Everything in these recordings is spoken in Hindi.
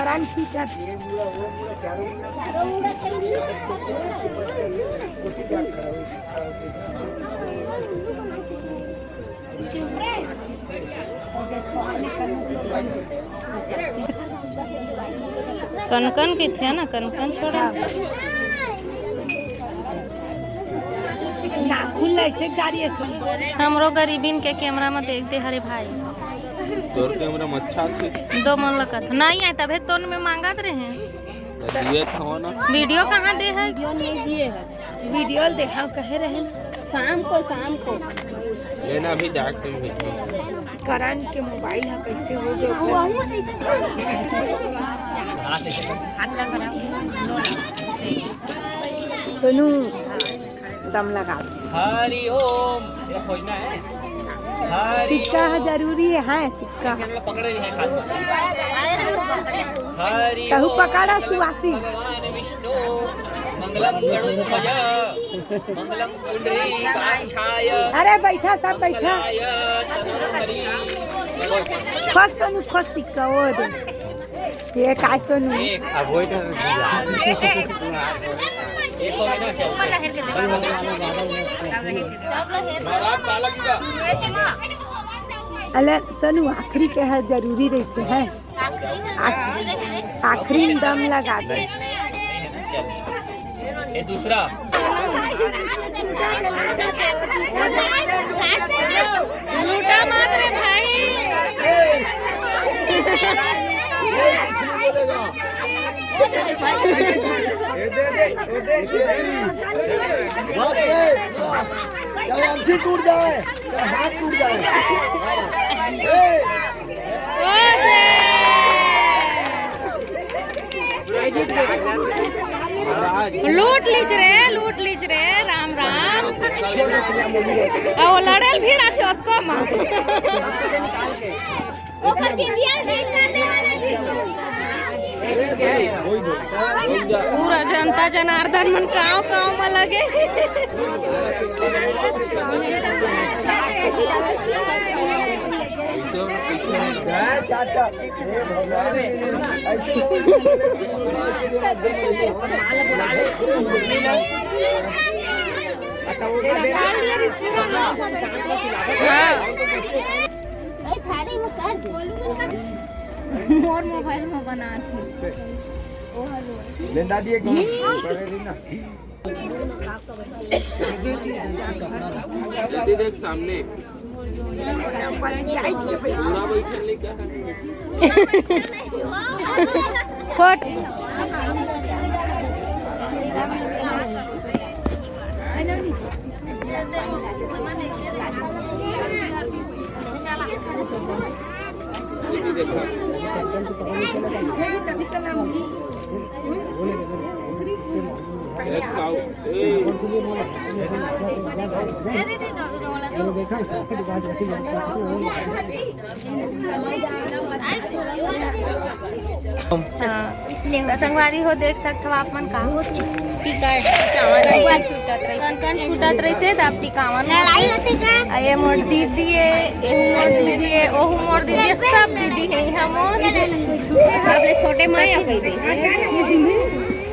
करान खींचा कनकन की थे ना, कनकन छोड़ा ना खुला से गाड़ी है। हमरो गरीबीन के कैमरा में देख दे हरे भाई। तोर कैमरा में अच्छा थी। 2 मन लगा था नहीं आए तबे तो में मांगत रहे। दिए था ना। वीडियो कहाँ दे है? वीडियो नहीं दिए है। वीडियो देखा कहे रहे शाम को लेना भी जाके से भेजो। करण के मोबाइल है कैसे हो गया? सुनू दम लगा हरि ओम। ये खोजना है सिक्का जरूरी है सिक्का पकड़े है हरि कहू पकड़ा सुवासी भगवान विष्णु मंगलम गणोत्पय मंगलम पुंडरीकाक्षाय। अरे बैठा सब बैठा खोज सोनू खोज सिक्का वो दे ये का सोनू अब वही तो एक हो ना चल अले सोनू आखिरी के है जरूरी रहते हैं आखिरी दम लगा दे। ये दूसरा लूटा मत रे भाई। अंगूठी टूट जाए हाथ टूट जाए। लूट लीज रे राम राम। ओ लड़ल भीड़ आथे उसको मां ओकर बिंदिया से पूरा जनता जनार्दन मन गाँव में लगे। मोर मोबाइल में बना थी लेंदा दिए ना देख सामने पूरा बैठने क्या है। फट संगवारी हो देख सकते हो आप मन का टीका कनकन छूटत रही से तब टीकावन ये मोर दीदी है मोर दीदी है ओहू मोर दीदी है सब दीदी है हम सबले छोटे माँ या कही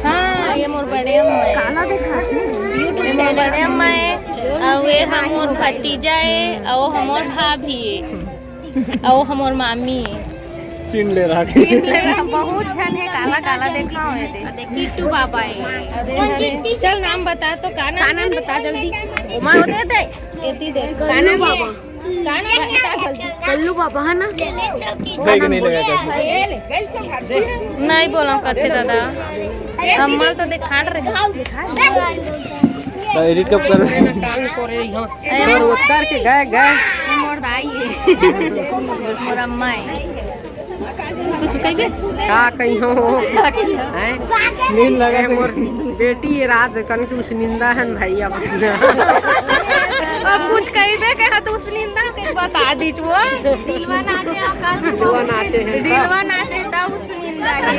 हाँ ये मोर बड़े अम्मा है ये मोर बड़े अम्मा है और ये हमोर भतीजा है और हमोर भाभी है और हमोर मामी है। छीन ले रहा बहुत छन है काला काला देखा हो कीटू बाबा है। चल नाम बता तो का नाम बता जल्दी उमा दे दे एती दे का नाम बाबा का नाम बता जल्दी कल्लू बाबा है ना नहीं लगा नहीं बोला कथे दादा अम्मा तो दिखा रहे एडिट कब कर और उतर के गए मोर दाई है मोर अम्मा है कुछ कहिए का कहीं हो नींद लगा मोर बेटी रात कन कुछ निंदा है भाई अब कुछ कहिबे कहा तो उस निंदा के बता दीजिए दिलवा नाचे ता उस निंदा के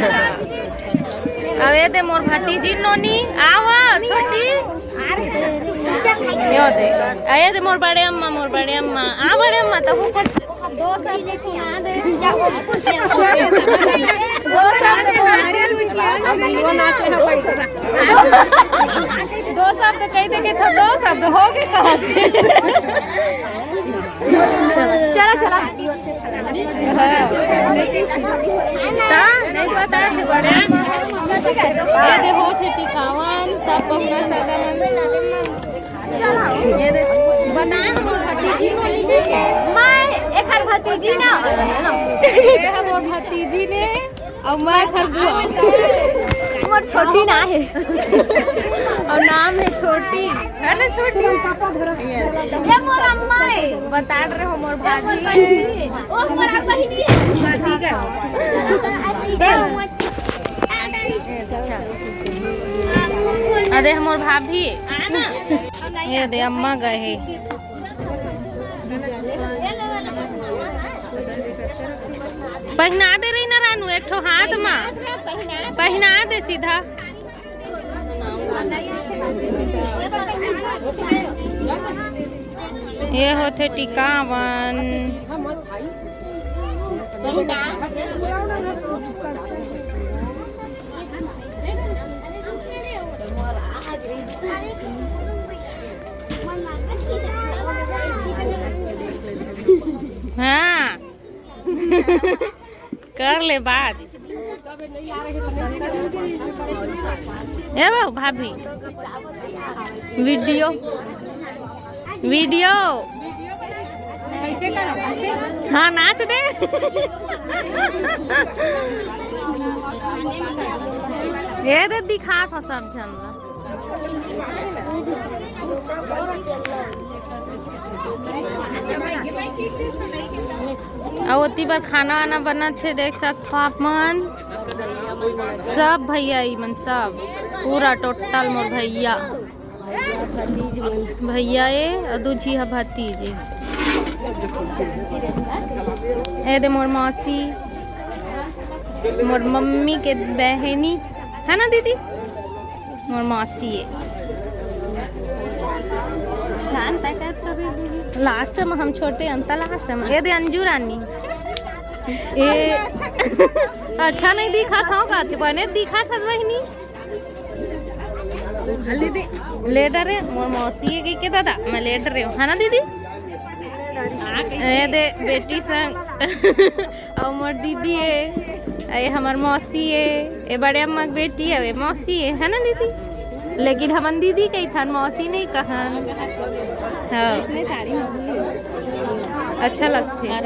अबे दे मोर भतीजी नोनी आवा छोटी यो दे आये दे मोर बड़े अम्मा आ बड़े अम्मा तो कुछ 2 शब्द सुना दे 2 शब्द नाचे हैं पैसा। दो शब्द कहते के था, दो शब्द हो गए कहते। चला चला नहीं पता है बड़े ये हो थे टिकावन सब पहुना सदन ये बता हमर भतीजी को लेके के मैं एकर भतीजी ना ये हमर भतीजी ने और मैं खरबुआ हमर छोटी ना है और नाम है छोटी है ना छोटी ये मोर अम्मा है बता रहे हो मोर भाभी ओ मोर बहिनी है अच्छा अरे हमर भाभी ये दे अम्मा गए पहना दे रही ना रानू एक ठो हाथ में पहना दे सीधा ये होते टिकावन हाँ कर ले बात ए वो भाभी वीडियो वीडियो हाँ नाच दे ये तो दिखा था सब जन और उतनी बार खाना वाना बना थे देख सकते हो आप मन सब भैया मन सब पूरा टोटल मोर भैया भैया ये और दूजी है भतीजी ए दे मोर मौसी मोर मम्मी के बहनी है ना दीदी मोर मौसी है लास्ट में हम छोटे अंता लास्ट में ये दे अंजू रानी ए अच्छा नहीं दिखा था का बने दिखा था बहनी लेडर है मोर मौसी है के दादा मैं लेडर हूँ है ना दीदी ए दे बेटी संग और मोर दीदी है ये हमार मौसी है ये बड़े अम्मा की बेटी है वे मौसी है ना दीदी लेकिन हमन दीदी कही था मौसी नहीं कहा हाँ अच्छा लगते हाँ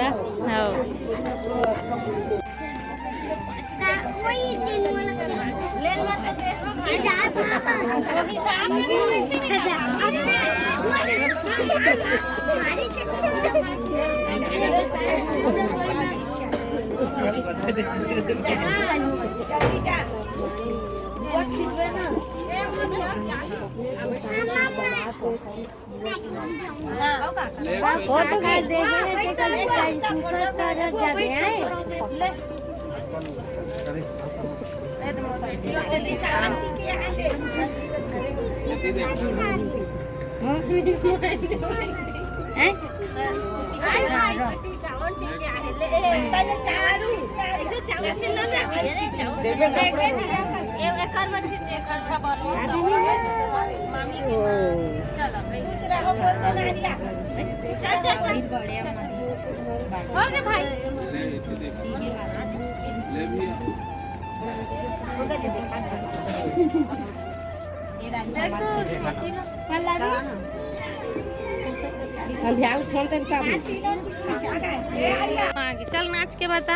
चल नाच के बता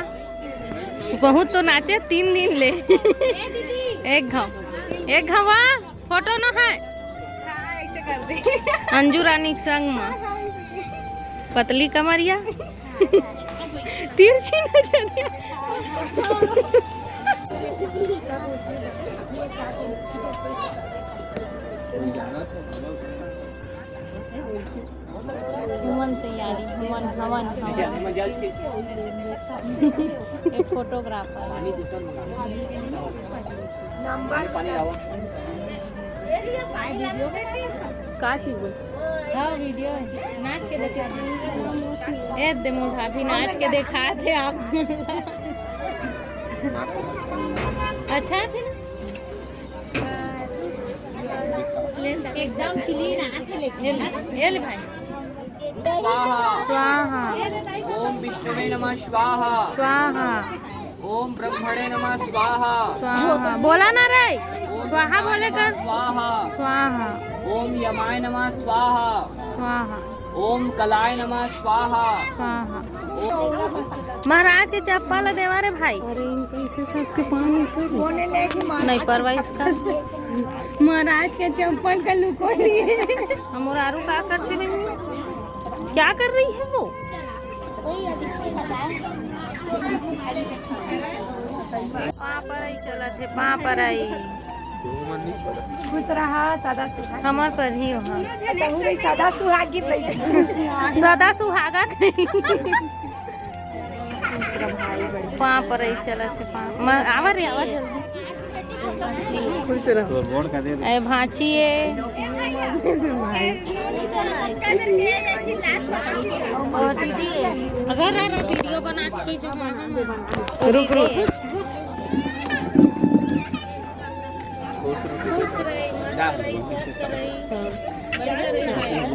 बहुत तो नाचे 3 दिन ले एक घाव फोटो न है अंजू रानी संग में पतली कमरिया तिरछी नजरिया हुमन तैयारी हवन एक फोटोग्राफर का चीज हाँ वीडियो नाच के देखा ए दे मोर भाभी नाच के देखा थे आप अच्छा थे ना एकदम क्लीन ये ले भाई। स्वाहा स्वाहा ओम विष्णुवे नमः स्वाहा स्वाहा ओम ब्रह्मणे नमः स्वाहा स्वाहा। बोला ना रे, स्वाहा बोले कर। स्वाहा स्वाहा ओम यमाय नमः स्वाहा स्वाहा ओम कलाय नमः स्वाहा स्वाहा। महाराज के चप्पल देवा रे भाई। नहीं परवा इसका महाराज के चप्पल का लुको दिए। हम और आरू क्या करती रही, क्या कर रही है वो? वहाँ पर आई चला थे, वहाँ पर आई खुश रहा सदा सुहाग। हमार पर ही वहाँ सदा सुहागिन रही। सदा सुहागा नहीं। वहाँ पर आई चला थे, आवा रे आवा जल्दी। खुश रहो। अरे भांची है अगर वीडियो बना खींचो। रुक रुक। खुश रही, मस्त रही, स्वस्थ रही, बढ़िया रही।